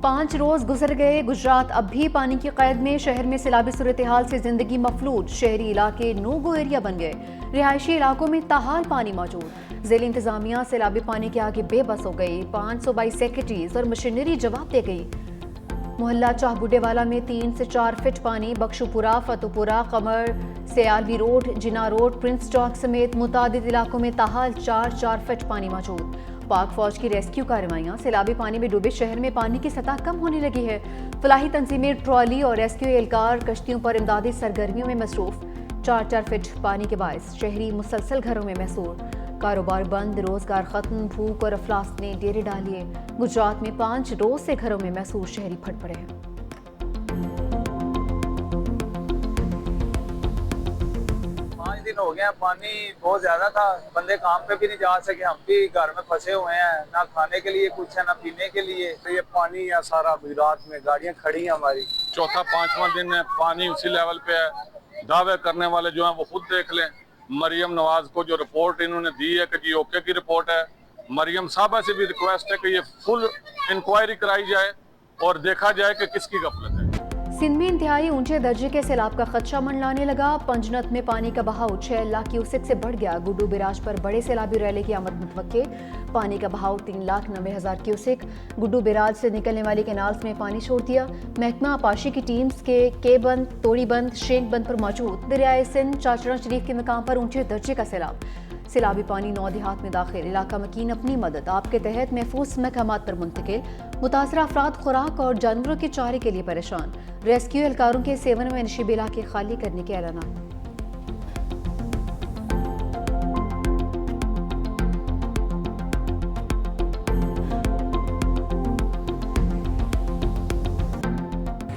5 रोज गुजर गए, गुजरात अब भी पानी की कैद में। शहर में सैलाबी सूरत-ए-हाल से जिंदगी मफलूज, शहरी इलाके नो गो एरिया बन गए। रिहायशी इलाकों में ताहाल पानी मौजूद। ज़िला इंतजामिया सैलाबी पानी के आगे बेबस हो गई। 522 सेक्रेटरीज और मशीनरी जवाब दे गई। मोहल्ला चाहबुड्डेवाला में 3 से 4 फीट पानी। बख्शुपुरा, फतुपुरा, कमर, सयालवी रोड, जिना रोड, प्रिंस चौक समेत मुतादिद इलाकों में ताहाल 4-4 फीट पानी मौजूद। पाक फौज की रेस्क्यू कार्रवाइयां। सैलाबी पानी में डूबे शहर में पानी की सतह कम होने लगी है। फलाही तंजीमें, ट्रॉली और रेस्क्यू एहलकार कश्तियों पर इमदादी सरगर्मियों में मसरूफ। 4-4 फीट पानी के बायस शहरी मुसलसल घरों में महसूर। कारोबार बंद, रोजगार खत्म, भूख और अफलास ने डेरे डालिए। गुजरात में 5 रोज से घरों में महसूर शहरी फट पड़े हैं। 5 दिन हो गए हैं, पानी बहुत ज्यादा था, बंदे काम पे भी नहीं जा सके, हम भी घर में फंसे हुए हैं, ना खाने के लिए कुछ है ना पीने के लिए। तो ये पानी है सारा गुजरात में, गाड़ियां खड़ी हैं हमारी। चौथा 5वां दिन है, पानी उसी लेवल पे है। दावे करने वाले जो हैं वो खुद देख लें। मरियम नवाज को जो रिपोर्ट इन्होंने दी है कि जी ओके की रिपोर्ट है, मरियम साहबा से भी रिक्वेस्ट है कि ये फुल इंक्वायरी कराई जाए और देखा जाए कि किसकी गफलत है। सिंध में इंतहाई ऊंचे दर्जे के सैलाब का खदशा मंडलाने लगा। पंजनत में पानी का बहाव 6 लाख क्यूसेक से बढ़ गया। गुड्डू बिराज पर बड़े सैलाबी रैली की आमद मुतवक्के। पानी का बहाव 3,90,000 क्यूसेक। गुड्डू बिराज से निकलने वाली कैनाल्स में पानी छोड़ दिया। महकमा आपाशी की टीम्स के बंद, तोड़ी बंद, शेख बंद पर मौजूद। दरियाए सिंध चाचरा शरीफ के मकाम पर ऊंचे दर्जे का सैलाब। सैलाबी पानी 9 देहात में दाखिल। इलाका मकीन अपनी मदद आपके तहत महफूज मकामात पर मुंतकिल। मुतासरा अफराद खुराक और जानवरों के चारे के लिए परेशान। रेस्क्यू एहलकारों के 7 में नशीब इलाके खाली करने के ऐलान।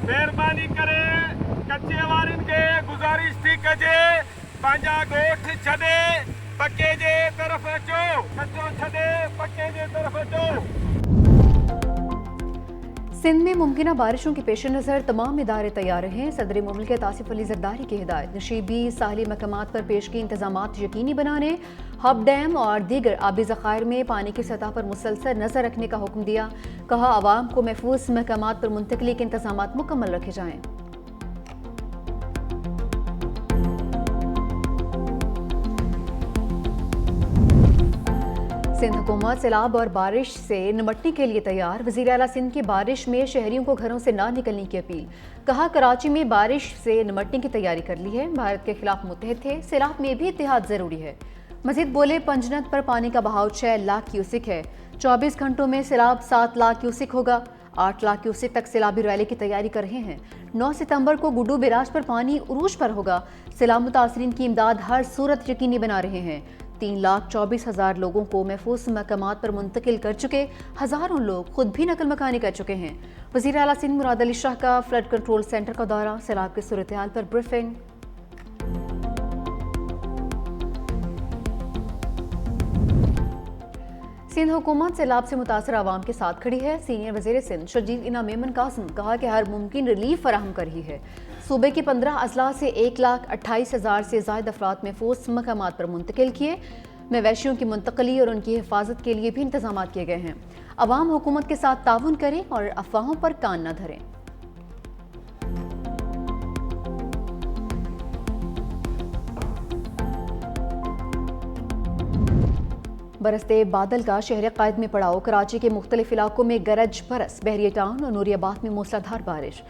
मेहरबानी करे कच्चे वारन के गुजारिश थी कजे पंजा गोठ छदे पक्के जे तरफ अचो, कच्चो छदे पक्के जे तरफ अचो। सिंध में मुमकिन बारिशों के पेश नज़र तमाम इदारे तैयार हैं। सदर मुमलिकत आसिफ अली ज़रदारी की हिदायत। नशीबी साहली मकामात पर पेशगी इंतजामात यकीनी बनाने, हब डैम और दीगर आबी ज़खायर में पानी की सतह पर मुसलसल नज़र रखने का हुक्म दिया। कहा आवाम को महफूज मकामात पर मुंतकली के इंतजामात मुकम्मल रखे जाएँ। सिंध हुकूमत सैलाब और बारिश से निमटने के लिए तैयार। वज़ीर आला सिंध की बारिश में शहरियों को घरों से ना निकलने की अपील। कहा कराची में बारिश से निमटने की तैयारी कर ली है, भारत के खिलाफ मुत्तहिद थे, सैलाब में भी इत्तेहाद ज़रूरी है। मज़ीद बोले पंजनत पर पानी का बहाव 6 लाख क्यूसिक है। 24 घंटों में सैलाब 7 लाख क्यूसिक होगा। 8 लाख क्यूसिक तक सैलाबी रैली की तैयारी कर रहे हैं। 9 सितंबर को गुड्डू बिराज पर पानी उरूज पर होगा। सैलाब मुतासरीन की इमदाद हर सूरत यकीनी बना रहे हैं। 3,24,000 लोगों को महफूज मकामात पर मुंतकिल कर चुके। हज़ारों लोग खुद भी नकल मकानी कर चुके हैं। वज़ीर आला सिंध मुराद अली शाह का फ्लड कंट्रोल सेंटर का दौरा। सैलाब की सूरत-ए-हाल पर ब्रीफिंग। सिंध हुकूमत सैलाब से मुतासर आवाम के साथ खड़ी है। सीनियर वज़ीर सिंध शजीद इना मेमन कासिम कहा कि हर मुमकिन रिलीफ फराहम कर रही है। सूबे के 15 अजला से 1,28,000 से ज़ायद अफराद महफूज मकामात पर मुंतकिल किए। मवेशियों की मुंतकली और उनकी हिफाजत के लिए भी इंतजाम किए गए हैं। अवाम हुकूमत के साथ ताउन करें और अफवाहों पर कान न धरें। बरसते बादल का शहर क़ायद में पड़ाव। कराची के मुख्तलिफ इलाकों में गरज बरस। बहरिया टाउन और नूरियाबाद में मूसलाधार बारिश।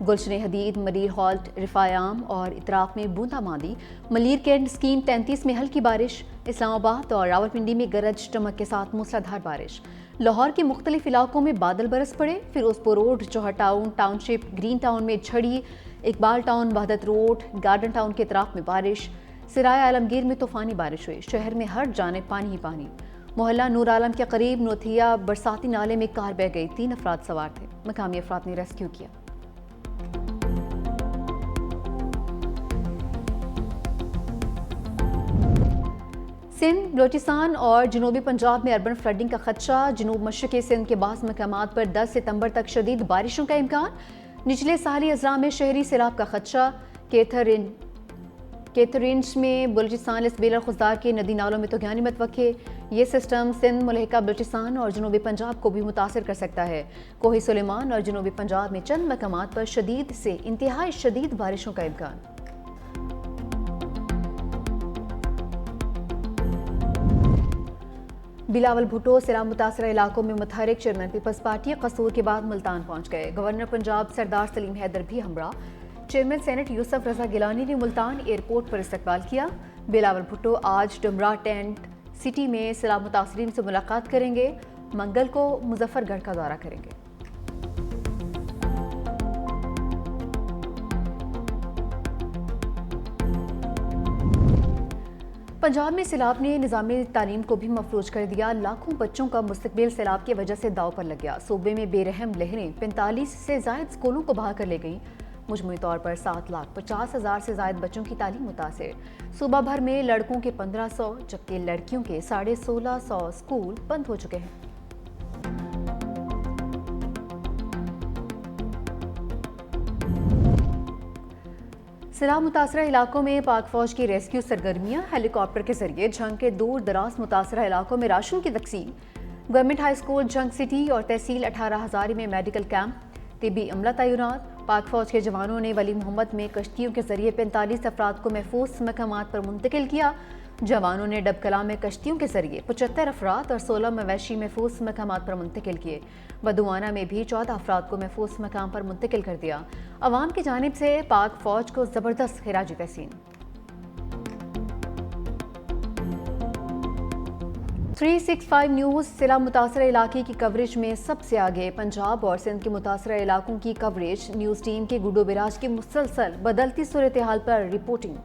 गुलशन हदीद, मलिर हॉल्ट, रिफायाम और इतराफ में बूंदाबांदी। मलिर कैंट स्कीम 33 में हल्की बारिश। इस्लामाबाद और रावलपिंडी में गरज चमक के साथ मूसलाधार बारिश। लाहौर के मुख्तलिफ इलाकों में बादल बरस पड़े। Ferozepur road, Johar town, township, green town में झड़ी। Iqbal town, Wahdat road, garden town के इतराफ में बारिश। सिराय आलमगीर में तूफानी बारिश हुई। शहर में हर जानिब पानी ही पानी। मोहल्ला नूर आलम के करीब नोथिया बरसाती नाले में कार बह गई। 3 अफराद सवार थे। मकामी अफराद ने रेस्क्यू किया। सिंध, बलोचिस्तान और जनूबी पंजाब में अर्बन फ्लडिंग का खदशा। जनूब मशरक़ी सिंध के बाज़ मकामात पर 10 सितंबर तक शदीद बारिशों का इम्कान। निचले साहली अजला में शहरी सैलाब का खदशा। केथर केतरिंज में बलूचिस्तान इसबेल और खुजदार के नदी नालों में तूफ़ानी मतवक्के। ये सिस्टम सिंध, मुल्हिका बलूचिस्तान और जनूबी पंजाब को भी मुतासर कर सकता है। कोही सुलेमान और जनूबी पंजाब में चंद मकामात पर शदीद से इंतहाई शदीद बारिशों का इम्कान। बिलावल भुट्टो सैलाब मुतासर इलाकों में मुतहरिक। चेयरमैन पीपल्स पार्टी कसूर के बाद मुल्तान पहुंच गए। गवर्नर पंजाब सरदार सलीम हैदर भी हमरा। चेयरमैन सेनेट यूसुफ रजा गिलानी ने मुल्तान एयरपोर्ट पर इस्तकबाल किया। बिलावल भुट्टो आज डुमरा टेंट सिटी में सैलाब मुतासरीन से मुलाकात करेंगे। मंगल को मुजफ्फरगढ़ का दौरा करेंगे। पंजाब में सैलाब ने निज़ामी तालीम को भी मफलूज कर दिया। लाखों बच्चों का मुस्तकबिल सैलाब की वजह से दाव पर लग गया। सूबे में बेरहम लहरें 45 से ज़ायद स्कूलों को बहा कर ले गईं। मुजमूई तौर पर 7,50,000 से ज़ायद बच्चों की तालीम मुतासिर। सूबा भर में लड़कों के 1500 जबकि लड़कियों के 1650 स्कूल बंद हो चुके हैं। सैलाब मुतासरा इलाकों में पाक फौज की रेस्क्यू सरगर्मियां। हेलीकॉप्टर के जरिए झंग के दूर दराज मुतासरा इलाकों में राशन की तकसीम। Government high school Jhang city और तहसील 18 हज़ारी में मेडिकल कैंप। तिबी अमला तैनात। पाक फौज के जवानों ने वली मोहम्मद में कश्तियों के जरिए 45 अफराद को महफूज मकामात पर मुंतकिल किया। जवानों ने डबकला में कश्तियों के जरिए 75 अफराद और 16 मवेशी महफूज मकामात पर मुंतकिल किए। बदुआना में भी 14 अफराद को महफूज मकाम पर मुंतकिल कर दिया। अवाम की जानिब से पाक फौज को ज़बरदस्त खिराजी तहसीन। 365 न्यूज़ सैलाब मुतासरा इलाके की कवरेज में सबसे आगे। पंजाब और सिंध के मुतासरा इलाकों की कवरेज। न्यूज़ टीम के गुडो बिराज की मुसलसल बदलती सूरत हाल पर रिपोर्टिंग।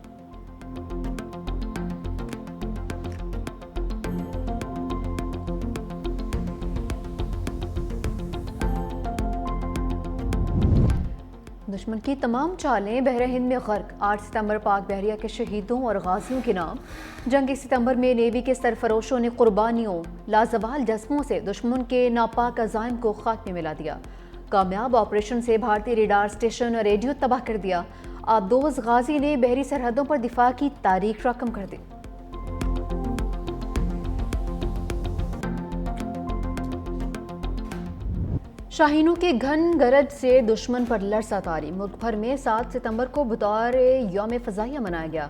दुश्मन की तमाम चालें बहर हिंद में गर्क। 8 सितंबर पाक बहरिया के शहीदों और गाजियों के नाम। जंग सितंबर में नेवी के सरफरोशों ने कुर्बानियों लाजवाल जस्मों से दुश्मन के नापाक अज़ाइम को खाक में मिला दिया। कामयाब ऑपरेशन से भारतीय रेडार स्टेशन और रेडियो तबाह कर दिया। आबदोज गाजी ने बहरी सरहदों पर दिफा की तारीख रकम कर दी। शाहीनों के घन गरज से दुश्मन पर लरसा तारी। मुल्क भर में 7 सितंबर को बतौर यौम फ़ज़ाइया मनाया गया।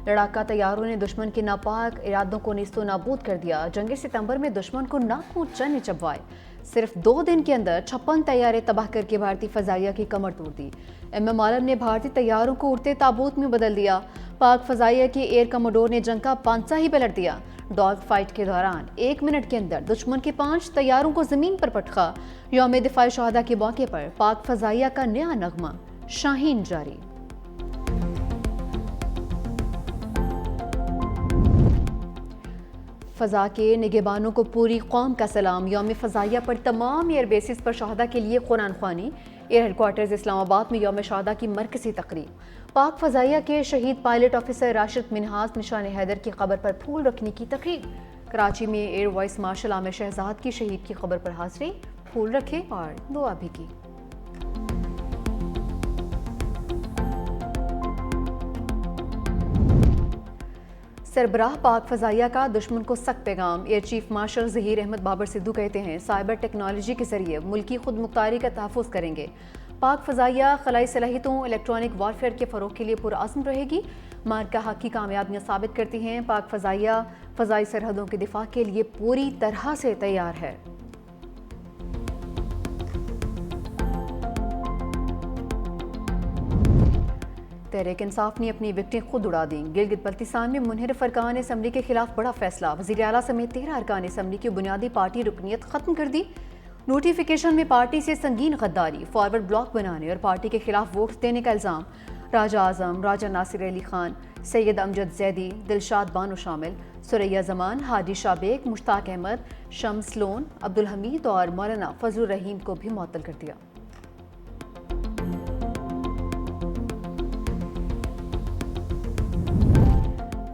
लड़ाका तैयारों ने दुश्मन के नापाक इरादों को नीस्तो नाबूद कर दिया। जंग सितंबर में दुश्मन को नाखून चने चबवाए। सिर्फ 2 दिन के अंदर 56 तैयारे तबाह करके भारतीय फ़ज़ाइया की कमर तोड़ दी। MM आलम ने भारतीय तैयारों को उड़ते ताबूत में बदल दिया। पाक फ़ज़ाइया के एयर कमोडोर ने जंग का पांचा ही पलट दिया। डॉग फाइट के दौरान 1 मिनट के अंदर दुश्मन के 5 तैयारों को जमीन पर पटखा। यौम दिफाई शहादा के मौके पर पाक फ़ज़ाइया का नया नगमा शाहीन जारी। फ़ज़ा के निगहबानों को पूरी कौम का सलाम। यौम फ़ज़ाइया पर तमाम एयर बेसिस पर शहादा के लिए कुरान ख़वानी। एयर हेडक्वार्टर्स इस्लामाबाद में यौम शहादा की मरकज़ी तकरीब। पाक फ़ज़ाइया के शहीद पायलट ऑफिसर राशिद मिन्हाज निशान हैदर की कब्र पर फूल रखने की तकरीब। कराची में air vice marshal Aamir Shahzad की शहीद की कब्र पर हाज़री। फूल रखे और दुआ भी की। सरबराह पाक फ़ज़ाइया का दुश्मन को सख्त पैगाम। Air chief marshal Zaheer Ahmed Babar Sidhu कहते हैं साइबर टेक्नोलॉजी के जरिए मुल्की खुद मुख्तारी का तहफ़्फ़ुज़ करेंगे। पाक फ़ज़ाइया खलाई सलाहियतों इलेक्ट्रॉनिक वॉरफेयर के फ़रोग़ के लिए पुरअज़्म रहेगी। मार्का हक़ की कामयाबियाँ साबित करती हैं पाक फ़ज़ाइया फ़ज़ाई सरहदों के दिफा के लिए पूरी तरह से तैयार है। तहरीक इंसाफ ने अपनी विकटें खुद उड़ा दी। गिलगित बल्तिस्तान में मुनहरिफ अरकान असम्बली के खिलाफ बड़ा फैसला। वज़ीर आला समेत 13 अरकान असम्बली की बुनियादी पार्टी रुकनियत खत्म कर दी। नोटिफिकेशन में पार्टी से संगीन गद्दारी, फॉरवर्ड ब्लॉक बनाने और पार्टी के खिलाफ वोट देने का इल्ज़ाम। राजा आज़म, राजा नासिर अली खान, सैयद अमजद जैदी, दिलशाद बानो शामिल। सुरैया जमान, हादी शाबेक, मुश्ताक अहमद, शम्स लोन, अब्दुल हमीद और मौलाना फजलुर रहीम को भी मुअत्तल कर दिया।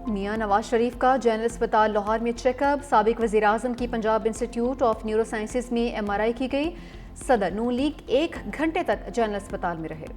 मियां नवाज शरीफ का जनरल अस्पताल लाहौर में चेकअप। साबिक वज़ीर आज़म की Punjab institute of neuro sciences में MRI की गई। सदर नून लीग 1 घंटे तक जनरल अस्पताल में रहे।